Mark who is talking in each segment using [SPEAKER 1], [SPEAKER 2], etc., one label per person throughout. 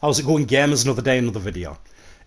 [SPEAKER 1] How's it going, gamers? Another day, another video.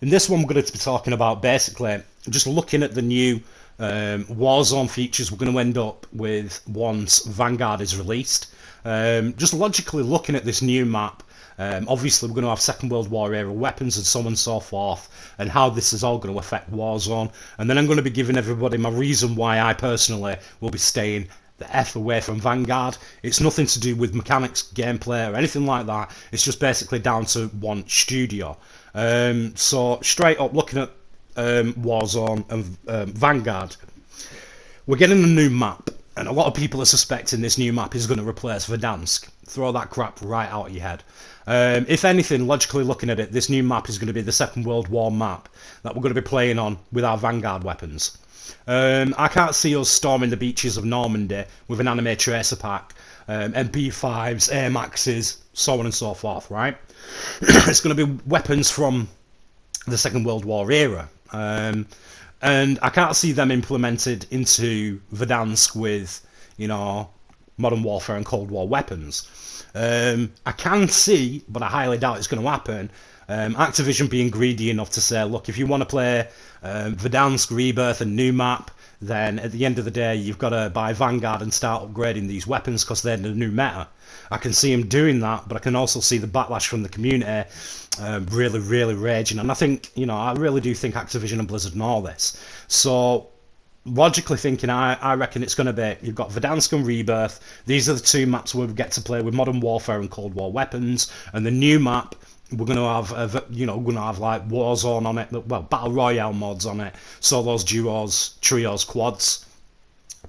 [SPEAKER 1] In this one, we're going to be talking about basically just looking at the new Warzone features we're going to end up with once Vanguard is released. Just logically looking at this new map, obviously we're going to have Second World War era weapons and so on and so forth, and how this is all going to affect Warzone. And then I'm going to be giving everybody my reason why I personally will be staying the F away from Vanguard. It's nothing to do with mechanics, gameplay, or anything like that. It's just basically down to one studio. So straight up looking at Warzone and Vanguard, we're getting a new map, and a lot of people are suspecting this new map is going to replace Verdansk. Throw that crap right out of your head. If anything, logically looking at it, this new map is going to be the Second World War map that we're going to be playing on with our Vanguard weapons. I can't see us storming the beaches of Normandy with an anime tracer pack, MP5s, Air Maxes, so on and so forth, right? It's going to be weapons from the Second World War era. And I can't see them implemented into Verdansk with, Modern Warfare and Cold War weapons. I can see, but I highly doubt it's going to happen, Activision being greedy enough to say, look, if you want to play Verdansk, Rebirth and new map, then at the end of the day you've got to buy Vanguard and start upgrading these weapons because they're the new meta. I can see him doing that, but I can also see the backlash from the community really raging. And I think, I really do think Activision and Blizzard know this. So logically thinking, I reckon it's going to be, you've got Verdansk and Rebirth. These are the two maps where we get to play with Modern Warfare and Cold War weapons, and the new map we're going to have, like Warzone on it, well, Battle Royale mods on it, solos, duos, trios, quads,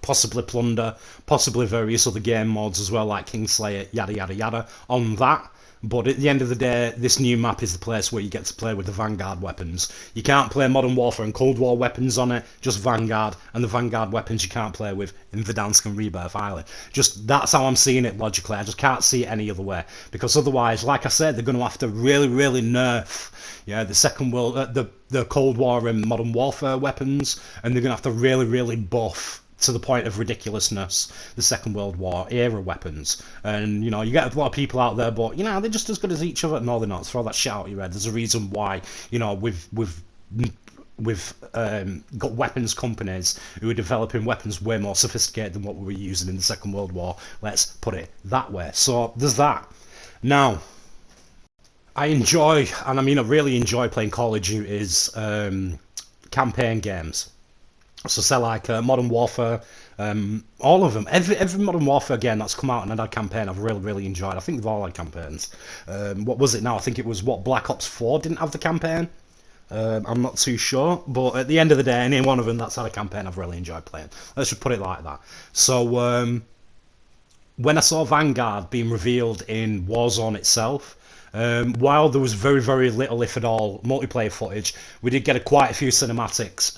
[SPEAKER 1] possibly Plunder, possibly various other game mods as well, like Kingslayer, yada yada yada, on that. But at the end of the day, this new map is the place where you get to play with the Vanguard weapons. You can't play Modern Warfare and Cold War weapons on it, just Vanguard, and the Vanguard weapons you can't play with in Verdansk and Rebirth Island. Just, that's how I'm seeing it logically. I just can't see it any other way. Because otherwise, like I said, they're going to have to really nerf, the Second World, the Cold War and Modern Warfare weapons, and they're going to have to really buff, to the point of ridiculousness, the Second World War era weapons. And you get a lot of people out there, but they're just as good as each other. No, they're not. Throw that shit out your head. There's a reason why we've got weapons companies who are developing weapons way more sophisticated than what we were using in the Second World War. Let's put it that way. So there's that. Now, I enjoy, and I really enjoy playing Call of Duty's campaign games. So say like Modern Warfare, all of them, every Modern Warfare game that's come out and had a campaign I've really enjoyed. I think they've all had campaigns. What was it now? I think it was Black Ops 4 didn't have the campaign. I'm not too sure, but at the end of the day, any one of them that's had a campaign I've really enjoyed playing. Let's just put it like that. So when I saw Vanguard being revealed in Warzone itself, while there was very little, if at all, multiplayer footage, we did get quite a few cinematics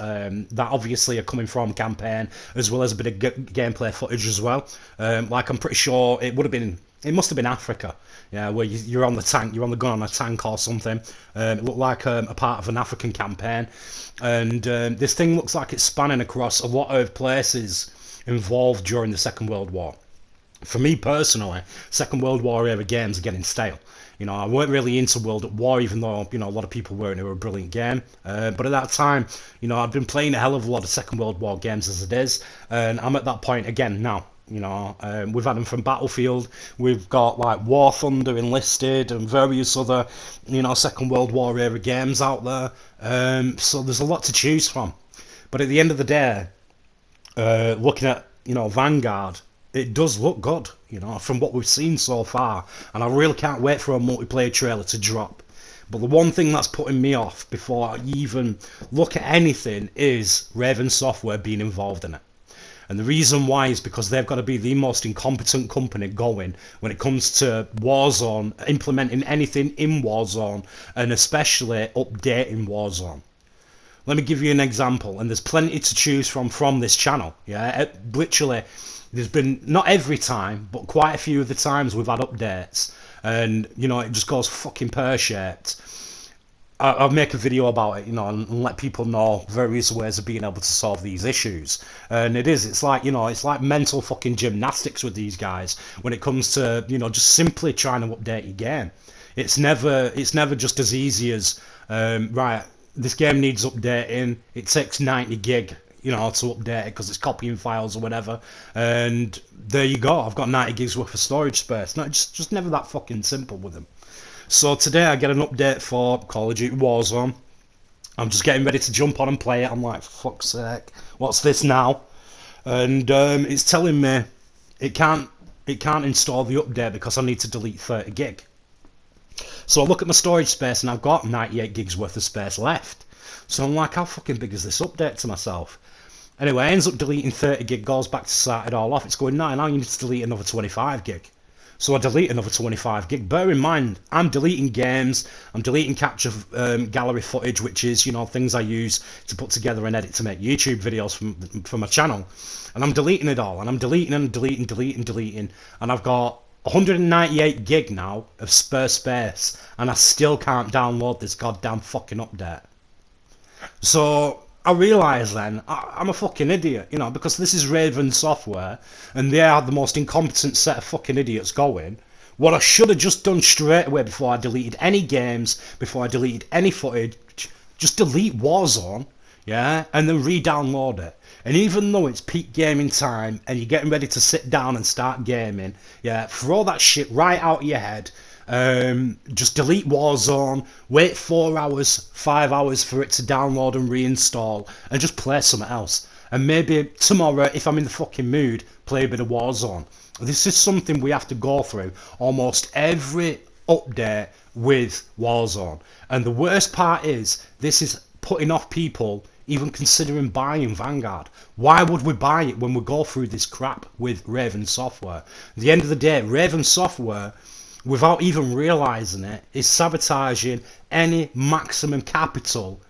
[SPEAKER 1] that obviously are coming from campaign, as well as a bit of gameplay footage as well. Like I'm pretty sure it must have been Africa, where you're on the tank, you're on the gun on a tank or something. It looked like a part of an African campaign, and this thing looks like it's spanning across a lot of places involved during the Second World War. For me personally, Second World War era games are getting stale. I weren't really into World at War, even though, a lot of people were, and it was a brilliant game. But at that time, I'd been playing a hell of a lot of Second World War games as it is, and I'm at that point again now. We've had them from Battlefield, we've got like War Thunder, Enlisted, and various other, Second World War era games out there. So there's a lot to choose from. But at the end of the day, looking at, Vanguard, it does look good, from what we've seen so far, and I really can't wait for a multiplayer trailer to drop. But the one thing that's putting me off before I even look at anything is Raven Software being involved in it. And the reason why is because they've got to be the most incompetent company going when it comes to Warzone, implementing anything in Warzone, and especially updating Warzone. Let me give you an example, and there's plenty to choose from this channel. Literally, there's been, not every time, but quite a few of the times we've had updates, and it just goes fucking pear-shaped. I'll make a video about it, and let people know various ways of being able to solve these issues. And it's like, it's like mental fucking gymnastics with these guys when it comes to, just simply trying to update your game. It's never just as easy as right. This game needs updating. It takes 90 gig, to update it because it's copying files or whatever. And there you go. I've got 90 gigs worth of storage space. No, it's just never that fucking simple with them. So today I get an update for Call of Duty Warzone. I'm just getting ready to jump on and play it. I'm like, fuck's sake, what's this now? And it's telling me it can't install the update because I need to delete 30 gig. So I look at my storage space and I've got 98 gigs worth of space left. So I'm like, how fucking big is this update to myself? Anyway, I ends up deleting 30 gig, goes back to start it all off. It's going, no, now you need to delete another 25 gig. So I delete another 25 gig. Bear in mind, I'm deleting games, I'm deleting capture gallery footage, which is, things I use to put together and edit to make YouTube videos from my channel. And I'm deleting it all, and I'm deleting and deleting. And I've got 198 gig now of spare space, and I still can't download this goddamn fucking update. So I realise then, I'm a fucking idiot, because this is Raven Software, and they are the most incompetent set of fucking idiots going. What I should have just done straight away before I deleted any games, before I deleted any footage, just delete Warzone, yeah, and then re-download it. And even though it's peak gaming time, and you're getting ready to sit down and start gaming, yeah, throw that shit right out of your head. Just delete Warzone, wait 4 hours, 5 hours for it to download and reinstall, and just play something else. And maybe tomorrow, if I'm in the fucking mood, play a bit of Warzone. This is something we have to go through almost every update with Warzone. And the worst part is, this is putting off people even considering buying Vanguard. Why would we buy it when we go through this crap with Raven Software? At the end of the day, Raven Software, without even realising it, is sabotaging any maximum capital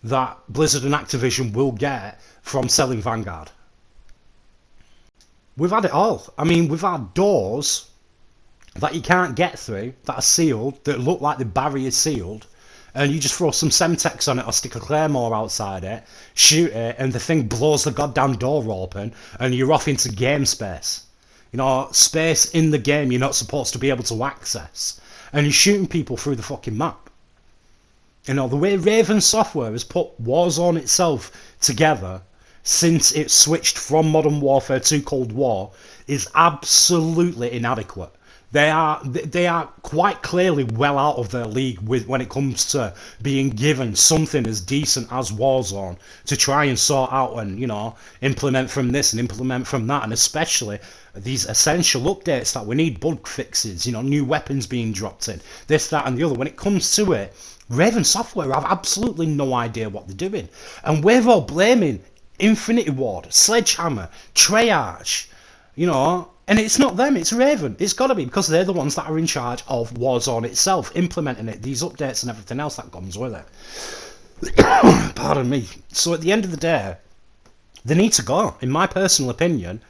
[SPEAKER 1] that Blizzard and Activision will get from selling Vanguard. We've had it all. I mean, we've had doors that you can't get through, that are sealed, that look like the barrier is sealed, and you just throw some Semtex on it or stick a Claymore outside it, shoot it, and the thing blows the goddamn door open, and you're off into game space. Space in the game you're not supposed to be able to access. And you're shooting people through the fucking map. The way Raven Software has put Warzone itself together since it switched from Modern Warfare to Cold War is absolutely inadequate. They are quite clearly well out of their league when it comes to being given something as decent as Warzone to try and sort out and, implement from this and implement from that, and especially these essential updates that we need, bug fixes, new weapons being dropped in, this, that and the other. When it comes to it, Raven Software have absolutely no idea what they're doing. And we're all blaming Infinity Ward, Sledgehammer, Treyarch, and it's not them, it's Raven. It's got to be, because they're the ones that are in charge of Warzone itself, implementing it, these updates and everything else that comes with it. Pardon me. So at the end of the day, they need to go. In my personal opinion,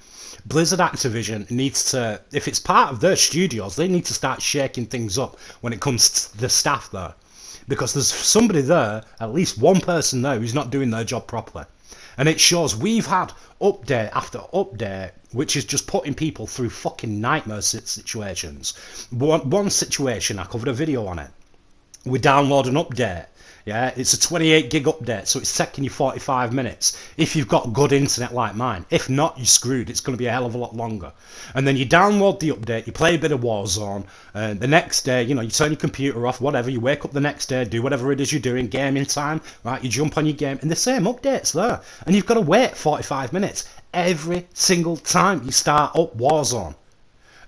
[SPEAKER 1] Blizzard Activision needs to, if it's part of their studios, they need to start shaking things up when it comes to the staff there. Because there's somebody there, at least one person there, who's not doing their job properly. And it shows. We've had update after update, which is just putting people through fucking nightmare situations. One situation, I covered a video on it. We download an update. Yeah, it's a 28 gig update, so it's taking you 45 minutes if you've got good internet like mine. If not, you're screwed. It's going to be a hell of a lot longer. And then you download the update, you play a bit of Warzone, and the next day, you turn your computer off, whatever, you wake up the next day, do whatever it is you're doing, gaming time, right, you jump on your game, and the same update's there. And you've got to wait 45 minutes every single time you start up Warzone.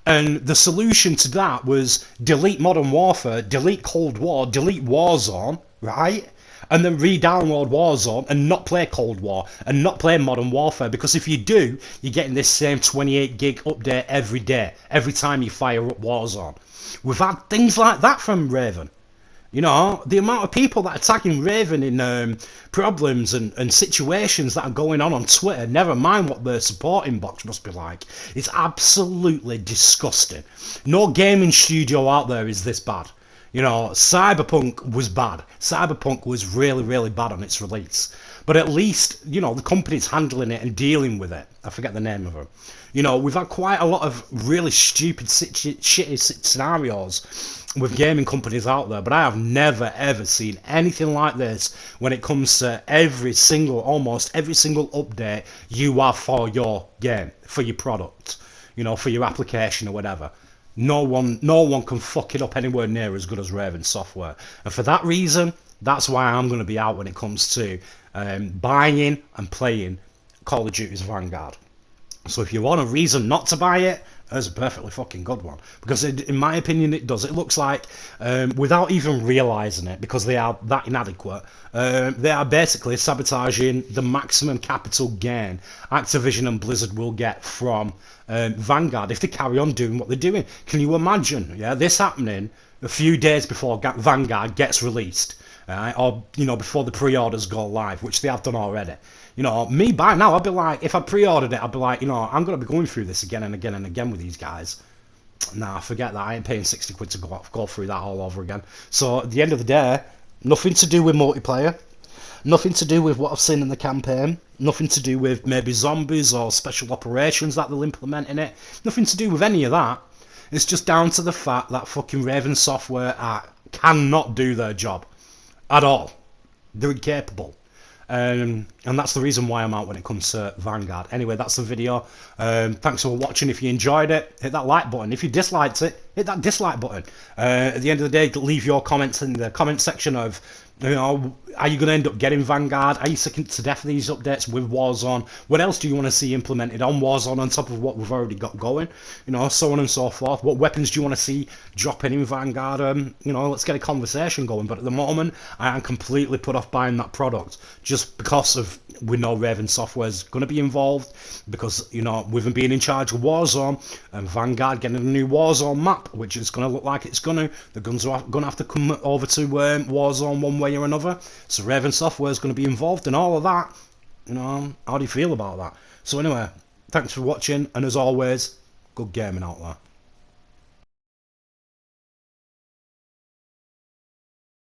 [SPEAKER 1] And the solution to that was delete Modern Warfare, delete Cold War, delete Warzone, right? And then re-download Warzone and not play Cold War and not play Modern Warfare, because if you do, you're getting this same 28 gig update every day, every time you fire up Warzone. We've had things like that from Raven. The amount of people that are tagging Raven in problems and situations that are going on Twitter, never mind what their support inbox must be like, it's absolutely disgusting. No gaming studio out there is this bad. You know, Cyberpunk was bad. Cyberpunk was really, really bad on its release. But at least, you know, the company's handling it and dealing with it. I forget the name of her. You know, we've had quite a lot of really stupid, shitty scenarios with gaming companies out there, but I have never ever seen anything like this when it comes to almost every single update you have for your game, for your product, you know, for your application or whatever. No one can fuck it up anywhere near as good as Raven Software, and for that reason, that's why I'm going to be out when it comes to buying and playing Call of Duty's Vanguard. So if you want a reason not to buy it, there's a perfectly fucking good one. Because in my opinion it does. It looks like, without even realising it, because they are that inadequate, they are basically sabotaging the maximum capital gain Activision and Blizzard will get from Vanguard if they carry on doing what they're doing. Can you imagine this happening a few days before Vanguard gets released? Or, you know, before the pre-orders go live, which they have done already. You know, me by now, I'd be like, if I pre-ordered it, I'd be like, you know, I'm going to be going through this again and again and again with these guys. Nah, forget that. I ain't paying 60 quid to go through that all over again. So, at the end of the day, nothing to do with multiplayer. Nothing to do with what I've seen in the campaign. Nothing to do with maybe zombies or special operations that they'll implement in it. Nothing to do with any of that. It's just down to the fact that fucking Raven Software cannot do their job. At all. They're incapable. And that's the reason why I'm out when it comes to Vanguard. Anyway, that's the video. Thanks for watching. If you enjoyed it, hit that like button. If you disliked it, hit that dislike button. At the end of the day, leave your comments in the comment section of, you know, are you going to end up getting Vanguard? Are you sick to death of these updates with Warzone? What else do you want to see implemented on Warzone on top of what we've already got going? You know, so on and so forth. What weapons do you want to see dropping in Vanguard? You know, let's get a conversation going. But at the moment, I am completely put off buying that product just because of we know Raven Software is going to be involved, because, you know, with them being in charge of Warzone and Vanguard getting a new Warzone map, which is going to look like it's going to, the guns are going to have to come over to Warzone one way or another. So Raven Software is going to be involved in all of that. You know, how do you feel about that? So anyway, thanks for watching, and as always, good gaming out there.